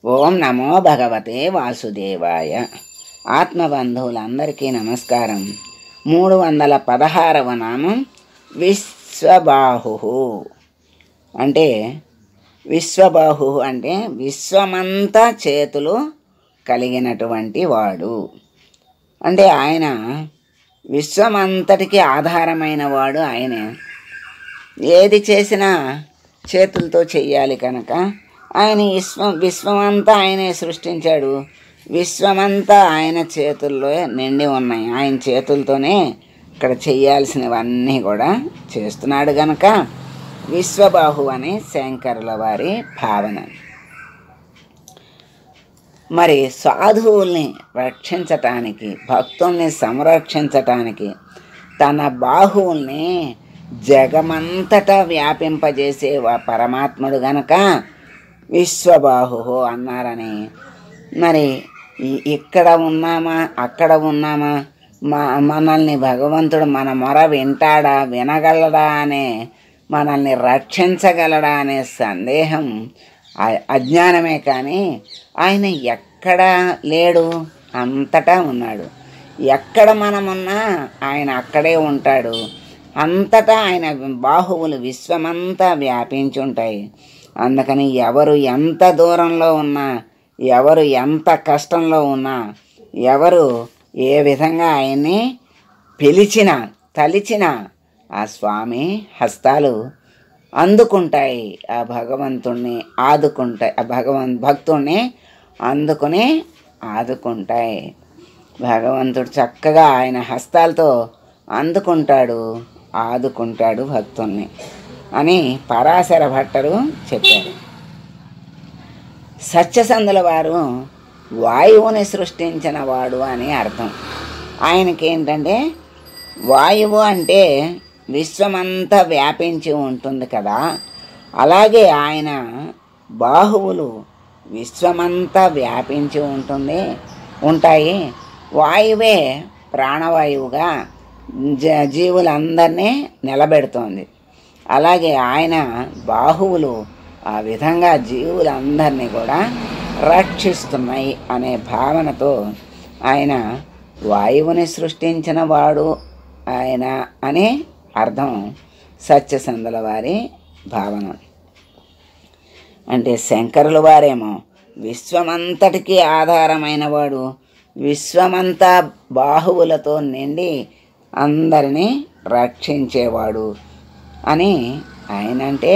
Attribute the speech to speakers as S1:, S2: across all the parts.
S1: ఓం నమో భగవతే వాసుదేవాయ. ఆత్మబంధువులందరికీ నమస్కారం. 316వ నామం విశ్వబాహు. అంటే విశ్వబాహు అంటే విశ్వమంతా చేతులు కలిగినటువంటి వాడు. అంటే ఆయన విశ్వమంతటికి ఆధారమైన వాడు. ఆయన ఏది చేసినా చేతులతో చెయ్యాలి కనుక ఆయన విశ్వమంతా ఆయనే సృష్టించాడు. విశ్వమంతా ఆయన చేతుల్లో నిండి ఉన్నాయి. ఆయన చేతులతోనే ఇక్కడ చేయాల్సినవన్నీ కూడా చేస్తున్నాడు గనక విశ్వబాహు అని శంకరుల వారి భావన. మరి సాధువుల్ని రక్షించటానికి, భక్తుల్ని సంరక్షించటానికి తన బాహువుల్ని జగమంతటా వ్యాపింపజేసే పరమాత్ముడు గనక విశ్వబాహు అన్నారని. మరి ఇక్కడ ఉన్నామా అక్కడ ఉన్నామా, మనల్ని భగవంతుడు మన మొర వింటాడా వినగలడా అనే, మనల్ని రక్షించగలడా అనే సందేహం అజ్ఞానమే. కానీ ఆయన ఎక్కడ లేడు, అంతటా ఉన్నాడు. ఎక్కడ మనమున్నా ఆయన అక్కడే ఉంటాడు. అంతటా ఆయన బాహువులు విశ్వమంతా వ్యాపించుంటాయి. అందుకని ఎవరు ఎంత దూరంలో ఉన్నా, ఎవరు ఎంత కష్టంలో ఉన్నా, ఎవరు ఏ విధంగా ఆయన్ని పిలిచినా తలిచినా ఆ స్వామి హస్తాలు అందుకుంటాయి. ఆ భగవంతుణ్ణి ఆదుకుంటాయి. ఆ భక్తుణ్ణి అందుకుని ఆదుకుంటాయి. భగవంతుడు చక్కగా ఆయన హస్తాలతో అందుకుంటాడు, ఆదుకుంటాడు భక్తుల్ని అని పరాశర భట్టరు చెప్పారు. సత్యసంధుల వారు వాయువుని సృష్టించిన వాడు అని అర్థం. ఆయనకేంటంటే వాయువు అంటే విశ్వమంతా వ్యాపించి ఉంటుంది కదా, అలాగే ఆయన బాహువులు విశ్వమంతా వ్యాపించి ఉంటాయి. వాయువే ప్రాణవాయువుగా జీవులందరినీ నిలబెడుతోంది. అలాగే ఆయన బాహువులు ఆ విధంగా జీవులందరినీ కూడా రక్షిస్తున్నాయి అనే భావనతో ఆయన వాయువుని సృష్టించిన వాడు ఆయన అనే అర్థం సత్యసంధుల వారి భావన. అంటే శంకరుల వారేమో విశ్వమంతటికి ఆధారమైన వాడు, విశ్వమంతా బాహువులతో నిండి అందరినీ రక్షించేవాడు అని ఆయన. అంటే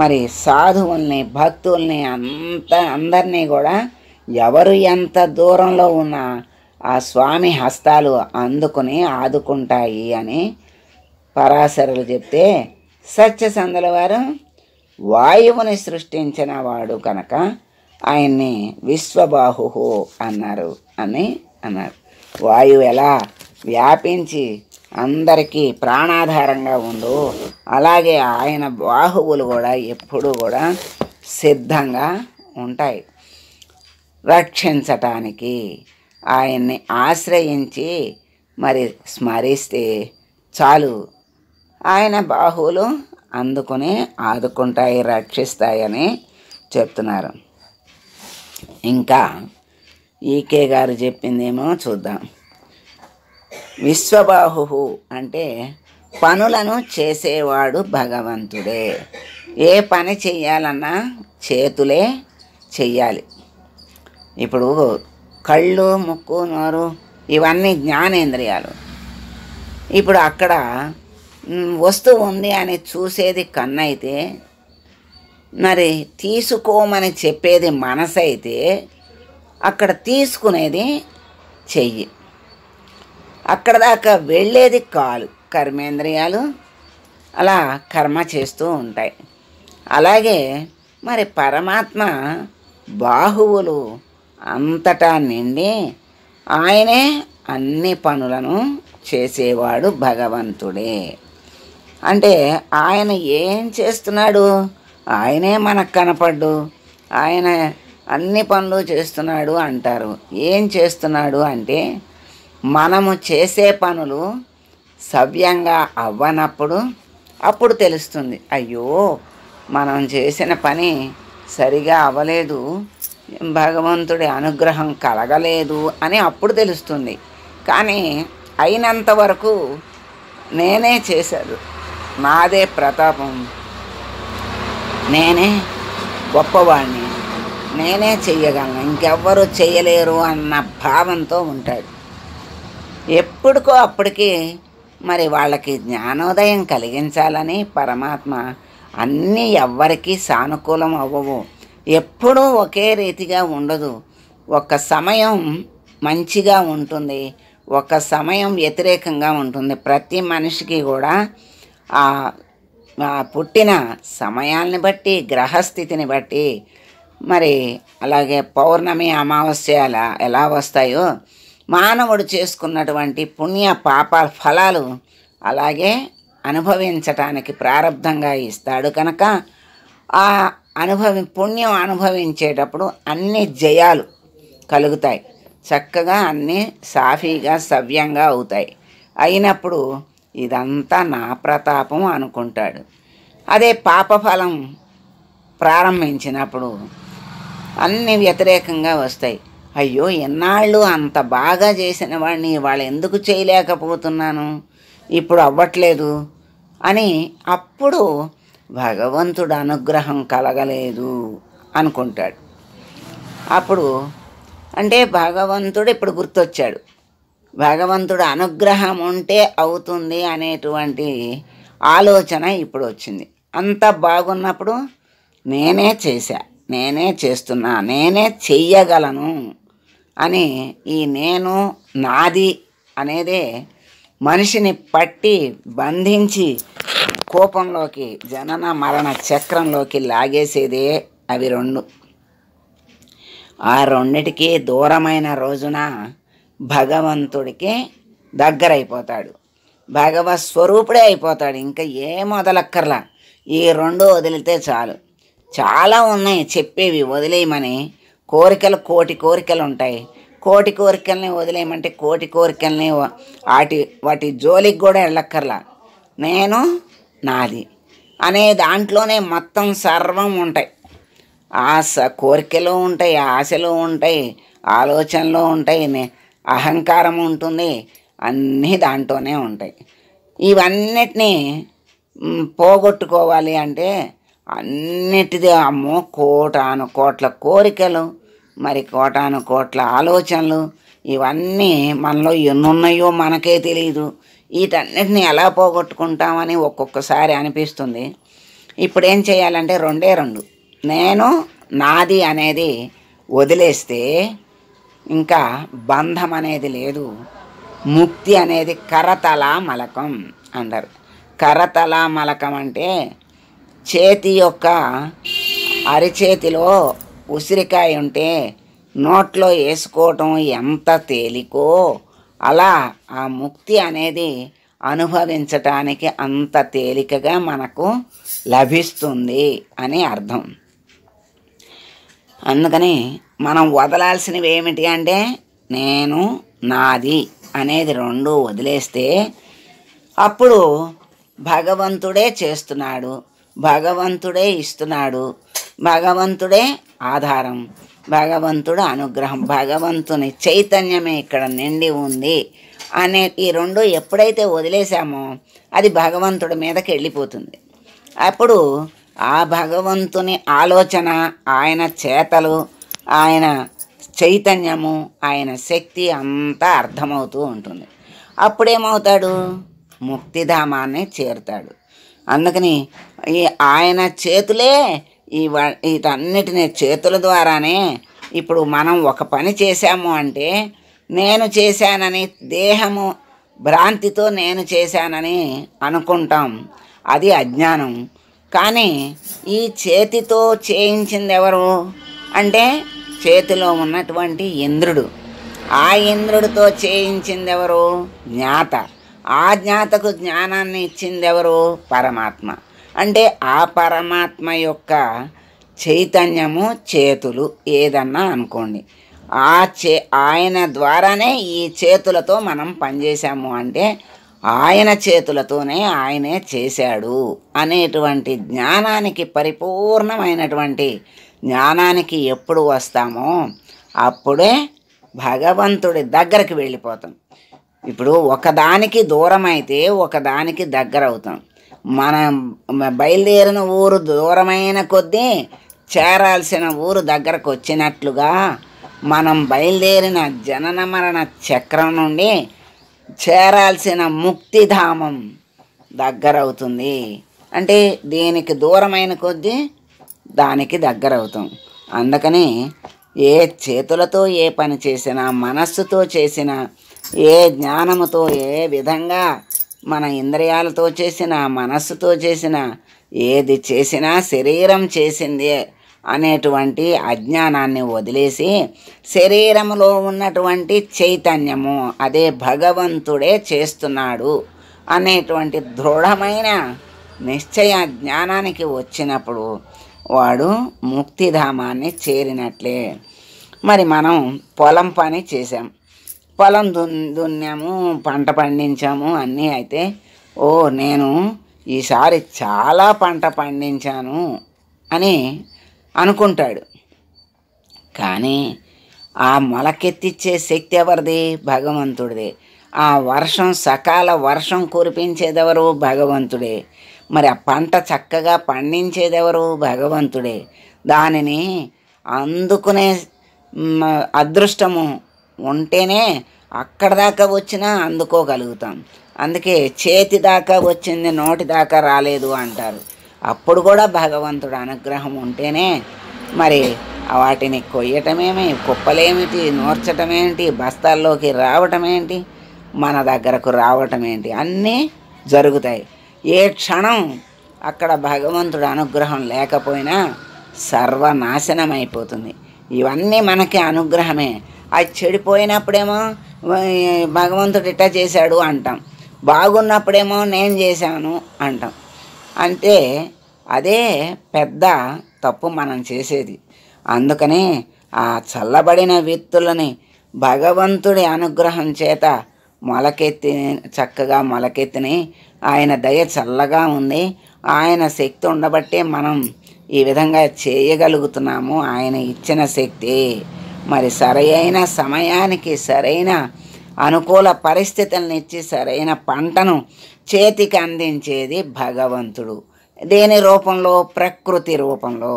S1: మరి సాధువుల్ని భక్తుల్ని అందరినీ కూడా ఎవరు ఎంత దూరంలో ఉన్నా ఆ స్వామి హస్తాలు అందుకుని ఆదుకుంటాయి అని పరాశరులు చెప్తే, సత్యసంధుల వారు వాయువుని సృష్టించిన వాడు కనుక ఆయన్ని విశ్వబాహు అన్నారు. వాయువు ఎలా వ్యాపించి అందరికీ ప్రాణాధారంగా ఉందో అలాగే ఆయన బాహువులు కూడా ఎప్పుడూ కూడా సిద్ధంగా ఉంటాయి రక్షించటానికి. ఆయన్ని ఆశ్రయించి మరి స్మరిస్తే చాలు, ఆయన బాహువులు అందుకుని ఆదుకుంటాయి, రక్షిస్తాయని చెప్తున్నారు. ఇంకా ఈకే గారు చెప్పిందేమో చూద్దాం. విశ్వబాహు అంటే పనులను చేసేవాడు భగవంతుడే. ఏ పని చెయ్యాలన్నా చేతులే చెయ్యాలి. ఇప్పుడు కళ్ళు, ముక్కు, నోరు ఇవన్నీ జ్ఞానేంద్రియాలు. ఇప్పుడు అక్కడ వస్తువు ఉంది అని చూసేది కన్ను అయితే, మరి తీసుకోమని చెప్పేది మనసు అయితే, అక్కడ తీసుకునేది చెయ్యి. అక్కడ దాకా వెళ్ళేది కాలు, కర్మేంద్రియాలు అలా కర్మ చేస్తూ ఉంటాయి. అలాగే మరి పరమాత్మ బాహువులు అంతటా నిండి ఆయనే అన్ని పనులను చేసేవాడు భగవంతుడే. అంటే ఆయన ఏం చేస్తున్నాడు, ఆయనే మనకు కనపడ్డు, ఆయన అన్ని పనులు చేస్తున్నాడు అంటారు. ఏం చేస్తున్నాడు అంటే మనము చేసే పనులు సవ్యంగా అవ్వనప్పుడు అప్పుడు తెలుస్తుంది, అయ్యో మనం చేసిన పని సరిగా అవ్వలేదు, భగవంతుడి అనుగ్రహం కలగలేదు అని అప్పుడు తెలుస్తుంది. కానీ అయినంత వరకు నేనే చేశాను, నాదే ప్రతాపం, నేనే గొప్పవాడిని, నేనే చెయ్యగలను, ఇంకెవ్వరూ చెయ్యలేరు అన్న భావంతో ఉంటాడు. ఎప్పటికో అప్పటికి మరి వాళ్ళకి జ్ఞానోదయం కలిగించాలని పరమాత్మ అన్నీ ఎవ్వరికీ సానుకూలం అవ్వవు, ఎప్పుడూ ఒకే రీతిగా ఉండదు. ఒక సమయం మంచిగా ఉంటుంది, ఒక సమయం వ్యతిరేకంగా ఉంటుంది. ప్రతి మనిషికి కూడా ఆ పుట్టిన సమయాల్ని బట్టి, గ్రహస్థితిని బట్టి, మరి అలాగే పౌర్ణమి అమావాస్య ఎలా వస్తాయో మానవుడు చేసుకున్నటువంటి పుణ్య పాప ఫలాలు అలాగే అనుభవించటానికి ప్రారంధంగా ఇస్తాడు. కనుక ఆ పుణ్యం అనుభవించేటప్పుడు అన్ని జయాలు కలుగుతాయి, చక్కగా అన్నీ సాఫీగా సవ్యంగా అవుతాయి. అయినప్పుడు ఇదంతా నా ప్రతాపం అనుకుంటాడు. అదే పాపఫలం ప్రారంభించినప్పుడు అన్నీ వ్యతిరేకంగా వస్తాయి. అయ్యో, ఎన్నాళ్ళు అంత బాగా చేసిన వాడిని వాళ్ళు ఎందుకు చేయలేకపోతున్నాను, ఇప్పుడు అవ్వట్లేదు అని అప్పుడు భగవంతుడు అనుగ్రహం కలగలేదు అనుకుంటాడు. అప్పుడు అంటే భగవంతుడు ఇప్పుడు గుర్తొచ్చాడు, భగవంతుడు అనుగ్రహం ఉంటే అవుతుంది అనేటువంటి ఆలోచన ఇప్పుడు వచ్చింది. అంత బాగున్నప్పుడు నేనే చేశా, నేనే చేస్తున్నా, నేనే చెయ్యగలను అని ఈ నేను నాది అనేదే మనిషిని పట్టి బంధించి కోపంలోకి, జనన మరణ చక్రంలోకి లాగేసేదే అవి రెండు. ఆ రెండిటికి దూరమైన రోజున భగవంతుడికి దగ్గరైపోతాడు, భగవత్ స్వరూపుడే అయిపోతాడు. ఇంకా ఏం వదలక్కర్లా, ఈ రెండు వదిలితే చాలు. చాలా ఉన్నాయి చెప్పేవి, వదిలేయమని. కోరికలు కోటి కోరికలు ఉంటాయి, కోటి కోరికల్ని వదిలేయమంటే కోటి కోరికల్ని వాటి జోలికి కూడా వెళ్ళక్కర్లా. నేను నాది అనే దాంట్లోనే మొత్తం సర్వం ఉంటాయి. కోరికలు ఉంటాయి, ఆశలు ఉంటాయి, ఆలోచనలు ఉంటాయి, అహంకారం ఉంటుంది, అన్నీ దాంట్లోనే ఉంటాయి. ఇవన్నిటినీ పోగొట్టుకోవాలి అంటే అన్నిటిది అమ్మో కోటాను కోట్ల కోరికలు, మరి కోటాను కోట్ల ఆలోచనలు, ఇవన్నీ మనలో ఎన్నున్నాయో మనకే తెలియదు. వీటన్నిటిని ఎలా పోగొట్టుకుంటామని ఒక్కొక్కసారి అనిపిస్తుంది. ఇప్పుడు ఏం చేయాలంటే రెండే రెండు, నేను నాది అనేది వదిలేస్తే ఇంకా బంధం అనేది లేదు, ముక్తి అనేది కరతలా మలకం అంటారు. కరతలా మలకం అంటే చేతి యొక్క అరిచేతిలో ఉసిరికాయ ఉంటే నోట్లో వేసుకోవటం ఎంత తేలికో అలా ఆ ముక్తి అనేది అనుభవించటానికి అంత తేలికగా మనకు లభిస్తుంది అని అర్థం. అందుకని మనం వదలాల్సినవి ఏమిటి అంటే నేను నాది అనేది రెండు వదిలేస్తే అప్పుడు భగవంతుడే చేస్తున్నాడు, భగవంతుడే ఇస్తున్నాడు, భగవంతుడే ఆధారం, భగవంతుడు అనుగ్రహం, భగవంతుని చైతన్యమే ఇక్కడ నిండి ఉంది అనే ఈ రెండు ఎప్పుడైతే వదిలేసామో అది భగవంతుడి మీదకి వెళ్ళిపోతుంది. అప్పుడు ఆ భగవంతుని ఆలోచన, ఆయన చేతలు, ఆయన చైతన్యము, ఆయన శక్తి అంతా అర్థమవుతూ ఉంటుంది. అప్పుడేమవుతాడు, ముక్తిధామాన్ని చేరుతాడు. అందుకని ఆయన చేతులే వీటన్నిటిని చేతుల ద్వారానే ఇప్పుడు మనం ఒక పని చేశాము అంటే నేను చేశానని దేహము భ్రాంతితో నేను చేశానని అనుకుంటాం, అది అజ్ఞానం. కానీ ఈ చేతితో చేయించింది ఎవరు అంటే చేతిలో ఉన్నటువంటి ఇంద్రుడు. ఆ ఇంద్రుడితో చేయించింది ఎవరు, జ్ఞాత. ఆ జ్ఞాతకు జ్ఞానాన్ని ఇచ్చింది ఎవరు, పరమాత్మ. అంటే ఆ పరమాత్మ యొక్క చైతన్యము చేతులు ఏదన్నా అనుకోండి. ఆయన ద్వారానే ఈ చేతులతో మనం పనిచేసాము అంటే ఆయన చేతులతోనే ఆయనే చేశాడు అనేటువంటి జ్ఞానానికి పరిపూర్ణమైనటువంటి జ్ఞానానికి ఎప్పుడు వస్తామో అప్పుడే భగవంతుడి దగ్గరికి వెళ్ళిపోతాం. ఇప్పుడు ఒకదానికి దూరం అయితే ఒకదానికి దగ్గర అవుతాం. మనం బయలుదేరిన ఊరు దూరమైన కొద్దీ చేరాల్సిన ఊరు దగ్గరకు వచ్చినట్లుగా మనం బయలుదేరిన జనన మరణ చక్రం నుండి చేరాల్సిన ముక్తిధామం దగ్గర అవుతుంది. అంటే దీనికి దూరమైన కొద్దీ దానికి దగ్గర అవుతాం. అందుకని ఏ చేతులతో ఏ పని చేసినా, మనస్సుతో చేసినా, ఏ జ్ఞానముతో ఏ విధంగా మన ఇంద్రియాలతో చేసినా, మనస్సుతో చేసినా, ఏది చేసినా శరీరం చేసిందే అనేటువంటి అజ్ఞానాన్ని వదిలేసి శరీరంలో ఉన్నటువంటి చైతన్యము అదే భగవంతుడే చేస్తున్నాడు అనేటువంటి దృఢమైన నిశ్చయ జ్ఞానానికి వచ్చినప్పుడు వాడు ముక్తిధామాన్ని చేరినట్లే. మరి మనం పొలం పని చేసాం, పొలం దున్నాము, పంట పండించాము అన్నీ. అయితే నేను ఈసారి చాలా పంట పండించాను అని అనుకుంటాడు. కానీ ఆ మొలకెత్తిచ్చే శక్తి ఎవరిది? భగవంతుడిదే. ఆ వర్షం సకాల వర్షం కురిపించేదెవరు? భగవంతుడే. మరి ఆ పంట చక్కగా పండించేదెవరు? భగవంతుడే. దానిని అందుకునే అదృష్టము ఉంటేనే అక్కడ దాకా వచ్చినా అందుకోగలుగుతాం. అందుకే చేతి దాకా వచ్చింది నోటి దాకా రాలేదు అంటారు. అప్పుడు కూడా భగవంతుడు అనుగ్రహం ఉంటేనే మరి వాటిని కొయ్యటమేమి, కుప్పలేమిటి, నూర్చటమేంటి, బస్తాల్లోకి రావటమేంటి, మన దగ్గరకు రావటమేంటి, అన్నీ జరుగుతాయి. ఏ క్షణం అక్కడ భగవంతుడు అనుగ్రహం లేకపోయినా సర్వనాశనం అయిపోతుంది. ఇవన్నీ మనకి అనుగ్రహమే. అది చెడిపోయినప్పుడేమో భగవంతుడు ఇట్టా చేశాడు అంటాం, బాగున్నప్పుడేమో నేను చేశాను అంటాం. అంటే అదే పెద్ద తప్పు మనం చేసేది. అందుకని ఆ చల్లబడిన విత్తులని భగవంతుడి అనుగ్రహం చేత చక్కగా మొలకెత్తిని. ఆయన దయ చల్లగా ఉంది. ఆయన శక్తి ఉండబట్టే మనం ఈ విధంగా చేయగలుగుతున్నాము. ఆయన ఇచ్చిన శక్తి. మరి సరైన సమయానికి సరైన అనుకూల పరిస్థితులను ఇచ్చి సరైన పంటను చేతికి అందించేది భగవంతుడు. దేని రూపంలో? ప్రకృతి రూపంలో.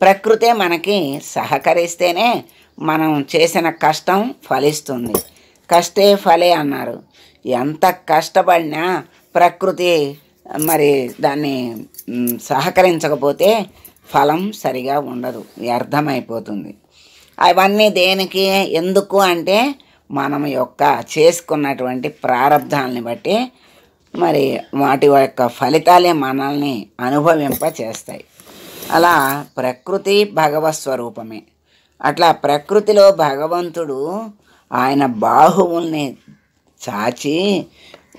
S1: ప్రకృతే మనకి సహకరిస్తేనే మనం చేసిన కష్టం ఫలిస్తుంది. కష్టే ఫలే అన్నారు. ఎంత కష్టపడినా ప్రకృతి మరి దాన్ని సహకరించకపోతే ఫలం సరిగా ఉండదు, వ్యర్థమైపోతుంది. అవన్నీ దేనికి, ఎందుకు అంటే మనం యొక్క చేసుకున్నటువంటి ప్రారంధాలని బట్టి మరి వాటి యొక్క ఫలితాలే మనల్ని అనుభవింప చేస్తాయి. అలా ప్రకృతి భగవత్ స్వరూపమే. అట్లా ప్రకృతిలో భగవంతుడు ఆయన బాహువుల్ని చాచి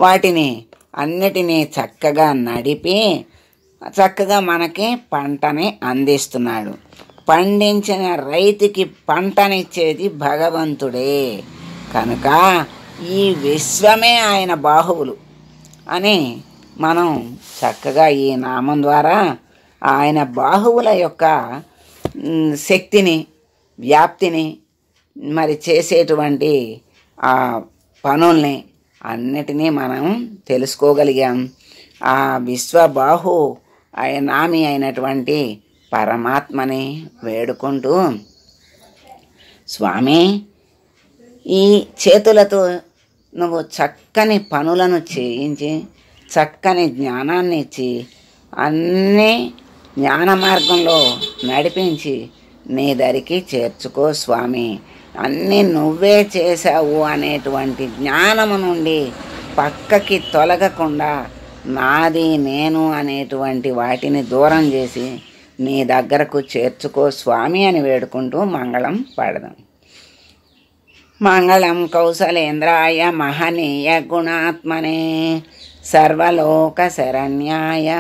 S1: వాటిని అన్నిటినీ చక్కగా నడిపి చక్కగా మనకి పంటని అందిస్తున్నాడు. పండించిన రైతుకి పంటనిచ్చేది భగవంతుడే. కనుక ఈ విశ్వమే ఆయన బాహువులు అని మనం చక్కగా ఈ నామం ద్వారా ఆయన బాహువుల యొక్క శక్తిని, వ్యాప్తిని, మరి చేసేటువంటి ఆ పనుల్ని అన్నిటినీ మనం తెలుసుకోగలిగాం. ఆ విశ్వబాహు నామి అయినటువంటి పరమాత్మని వేడుకుంటూ, స్వామి ఈ చేతులతో నువ్వు చక్కని పనులను చేయించి చక్కని జ్ఞానాన్ని ఇచ్చి అన్నీ జ్ఞాన మార్గంలో నడిపించి నీ దరికి చేర్చుకో స్వామి. అన్నీ నువ్వే చేశావు అనేటువంటి జ్ఞానము నుండి పక్కకి తొలగకుండా నాది నేను అనేటువంటి వాటిని దూరం చేసి నీ దగ్గరకు చేర్చుకో స్వామి అని వేడుకుంటూ మంగళం పాడదాం. మంగళం కౌసలేంద్రాయ మహనీయ గుణాత్మనే సర్వలోక శరణ్యాయ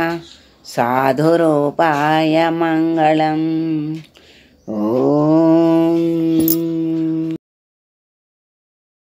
S1: సాధురూపాయ మంగళం. ఓం